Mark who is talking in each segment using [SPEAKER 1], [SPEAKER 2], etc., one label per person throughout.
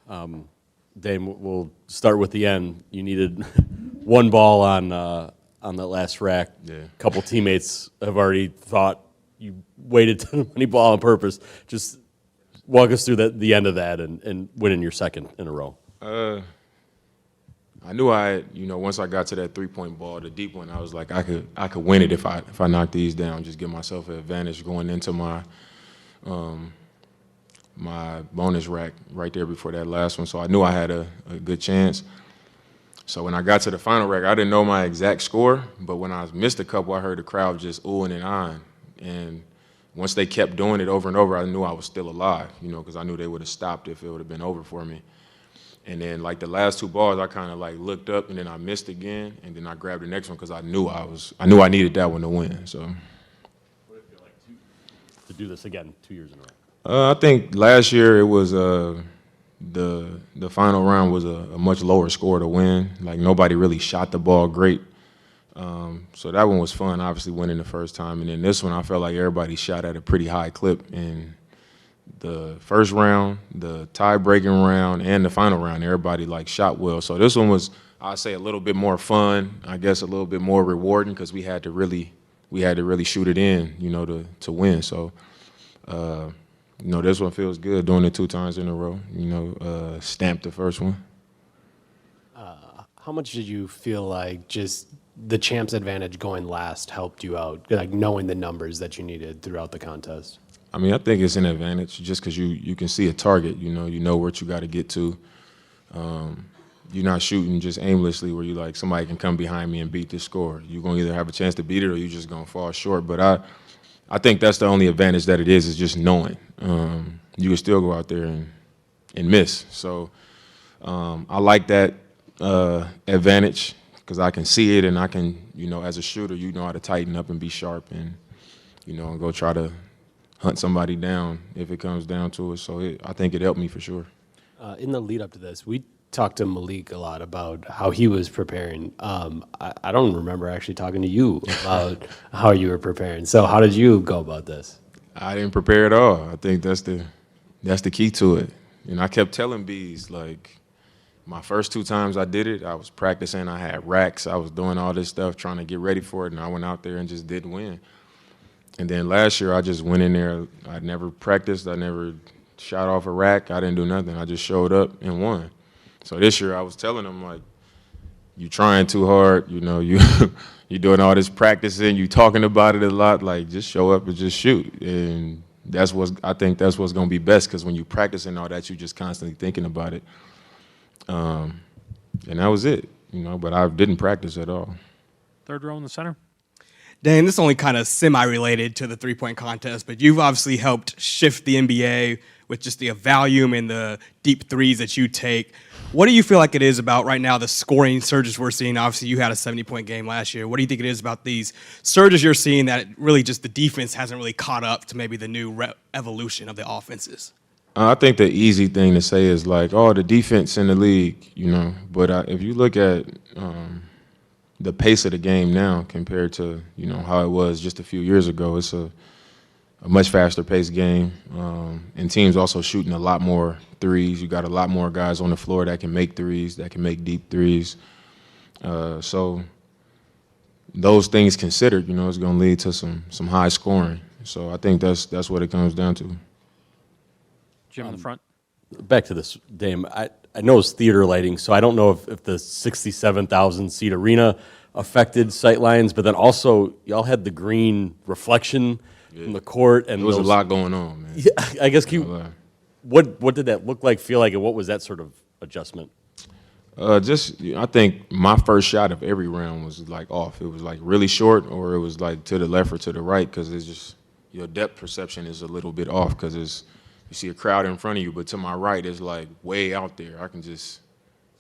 [SPEAKER 1] Dame, we'll start with the end. You needed one ball on that last rack.
[SPEAKER 2] Yeah.
[SPEAKER 1] A couple teammates have already thought you waited too many ball on purpose. Just walk us through the end of that and winning your second in a row.
[SPEAKER 2] I knew once I got to that 3-point ball, the deep one, I was like, I could win it if I knock these down, just give myself an advantage going into my my bonus rack right there before that last one. So I knew I had a good chance. So when I got to the final rack, I didn't know my exact score, but when I missed a couple, I heard the crowd just oohing and eyeing. And once they kept doing it over and over, I knew I was still alive, because I knew they would have stopped if it would have been over for me. And then, like, the last two balls, I kind of, like, looked up, and then I missed again, and then I grabbed the next one because I knew I needed that one to win. So.
[SPEAKER 1] What would it feel like to do this again 2 years in a row?
[SPEAKER 2] I think last year it was the final round was a much lower score to win. Like, nobody really shot the ball great. So that one was fun, obviously winning the first time. And then this one, I felt like everybody shot at a pretty high clip. And the first round, the tie-breaking round, and the final round, everybody like shot well. So this one was, I'd say, a little bit more fun. I guess a little bit more rewarding because we had to really shoot it in, to win. So. This one feels good doing it 2 times in a row, stamped the first one.
[SPEAKER 3] How much did you feel like just the champ's advantage going last helped you out, like knowing the numbers that you needed throughout the contest?
[SPEAKER 2] I mean, I think it's an advantage just because you can see a target, you know what you got to get to. You're not shooting just aimlessly where you like somebody can come behind me and beat this score. You're going to either have a chance to beat it or you're just going to fall short. But I think that's the only advantage that it is just knowing. You can still go out there and miss. So I like that advantage because I can see it and I can, as a shooter, you know how to tighten up and be sharp and, and go try to hunt somebody down if it comes down to it. So I think it helped me for sure.
[SPEAKER 3] In the lead up to this, we talked to Malik a lot about how he was preparing. I don't remember actually talking to you about how you were preparing. So how did you go about this?
[SPEAKER 2] I didn't prepare at all. I think that's the key to it. And I kept telling Bees, like, my first 2 times I did it, I was practicing. I had racks. I was doing all this stuff, trying to get ready for it, and I went out there and just didn't win. And then last year, I just went in there. I never practiced. I never shot off a rack. I didn't do nothing. I just showed up and won. So this year, I was telling them, like, you trying too hard, you doing all this practicing, you talking about it a lot, like, just show up and just shoot. And I think that's what's going to be best because when you practicing all that, you just constantly thinking about it. And that was it, but I didn't practice at all.
[SPEAKER 4] Third row in the center.
[SPEAKER 5] Dan, this is only kind of semi-related to the three-point contest, but you've obviously helped shift the NBA with just the volume and the deep threes that you take. What do you feel like it is about right now the scoring surges we're seeing? Obviously, you had a 70-point game last year. What do you think it is about these surges you're seeing that really just the defense hasn't really caught up to maybe the new evolution of the offenses?
[SPEAKER 2] I think the easy thing to say is like, oh, the defense in the league, But if you look at the pace of the game now compared to, how it was just a few years ago, it's a much faster paced game. And teams also shooting a lot more threes. You got a lot more guys on the floor that can make threes, that can make deep threes. So those things considered, it's going to lead to some high scoring. So I think that's what it comes down to.
[SPEAKER 4] Jim in the front.
[SPEAKER 1] Back to this, Dame. I know it's theater lighting, so I don't know if the 67,000-seat arena affected sight lines, but then also y'all had the green reflection from the court. And
[SPEAKER 2] there was a lot going on, man.
[SPEAKER 1] Yeah, I guess, what did that look like, feel like, and what was that sort of adjustment?
[SPEAKER 2] I think my first shot of every round was like off. It was like really short or it was like to the left or to the right because it's just your depth perception is a little bit off because you see a crowd in front of you, but to my right is like way out there. I can just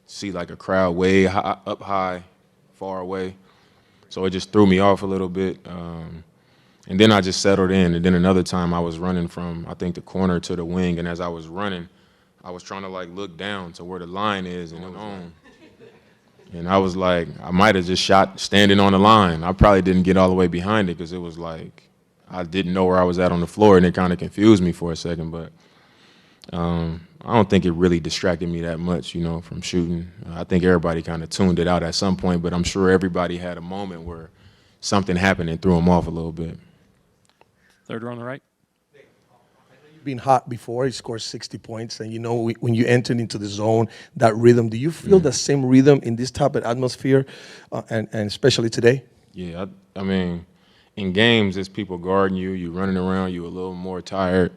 [SPEAKER 2] see like a crowd way high, up high, far away. So it just threw me off a little bit. And then I just settled in. And then another time I was running from, I think, the corner to the wing. And as I was running, I was trying to like look down to where the line is and on. And I was like, I might have just shot standing on the line. I probably didn't get all the way behind it because it was like, I didn't know where I was at on the floor, and it kind of confused me for a second. But I don't think it really distracted me that much, you know, from shooting. I think everybody kind of tuned it out at some point, but I'm sure everybody had a moment where something happened and threw them off a little bit.
[SPEAKER 4] Third row on the right.
[SPEAKER 6] Been hot before. He scored 60 points, and you know when you entered into the zone, that rhythm. Do you feel the same rhythm in this type of atmosphere, and especially today?
[SPEAKER 2] Yeah, I mean, in games, it's people guarding you, you running around, you a little more tired,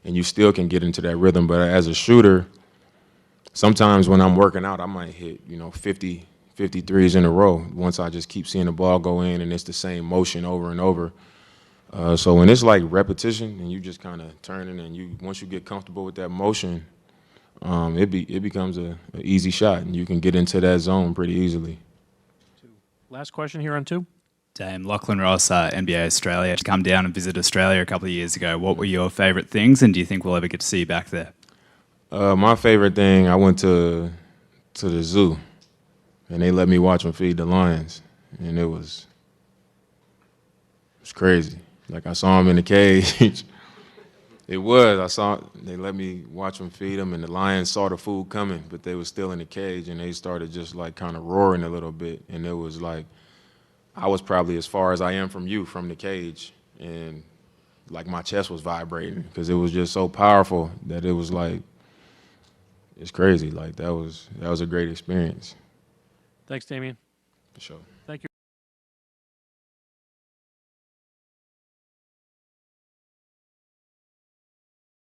[SPEAKER 2] and you still can get into that rhythm. But as a shooter, sometimes when I'm working out, I might hit 50 threes in a row. Once I just keep seeing the ball go in, and it's the same motion over and over. So when it's like repetition and you just kind of turning and once you get comfortable with that motion, it becomes an easy shot and you can get into that zone pretty easily.
[SPEAKER 4] Last question here on 2.
[SPEAKER 7] Dame, Lachlan Ross, NBA Australia, to come down and visit Australia a couple of years ago. What were your favourite things, and do you think we'll ever get to see you back there?
[SPEAKER 2] My favorite thing, I went to the zoo, and they let me watch them feed the lions, and it was crazy. Like, I saw them in the cage. They let me watch them feed them, and the lions saw the food coming, but they were still in the cage, and they started just like kind of roaring a little bit, and it was like, I was probably as far as I am from you, from the cage, and like my chest was vibrating because it was just so powerful that it was like, it's crazy. Like, that was a great experience.
[SPEAKER 4] Thanks, Damien.
[SPEAKER 2] For sure.